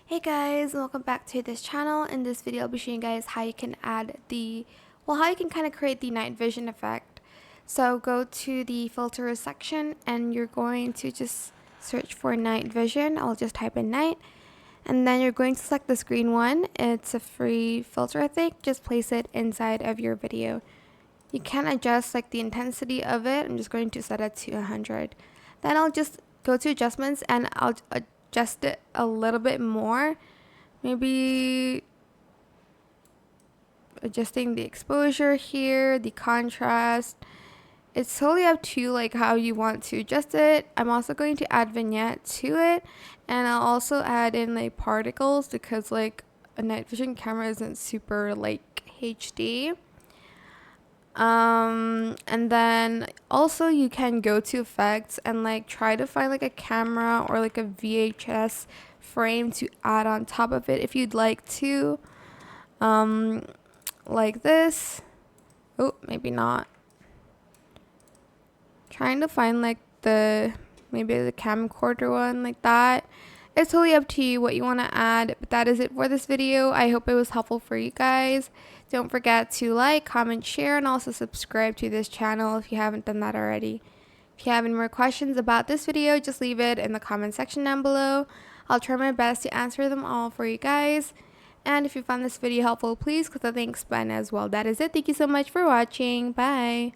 Hey guys, welcome back to this channel. In this video I'll be showing you guys how you can add how you can kind of create the night vision effect. So go to the filters section and you're going to just search for night vision. I'll just type in night, and then you're going to select this green one. It's a free filter, I think. Just place it inside of your video. You can adjust like the intensity of it. I'm just going to set it to 100. Then I'll just go to adjustments and I'll adjust it a little bit more. Maybe adjusting the exposure here, the contrast. It's totally up to you, like how you want to adjust it. I'm also going to add vignette to it, and I'll also add in like particles because like a night vision camera isn't super like HD. And then also you can go to effects and like try to find like a camera or like a VHS frame to add on top of it if you'd like to, like this. Oh, maybe not. Trying to find like maybe the camcorder one, like that. It's totally up to you what you want to add, but that is it for this video. I hope it was helpful for you guys. Don't forget to like, comment, share, and also subscribe to this channel if you haven't done that already. If you have any more questions about this video, just leave it in the comment section down below. I'll try my best to answer them all for you guys. And if you found this video helpful, please click the thanks button as well. That is it. Thank you so much for watching. Bye.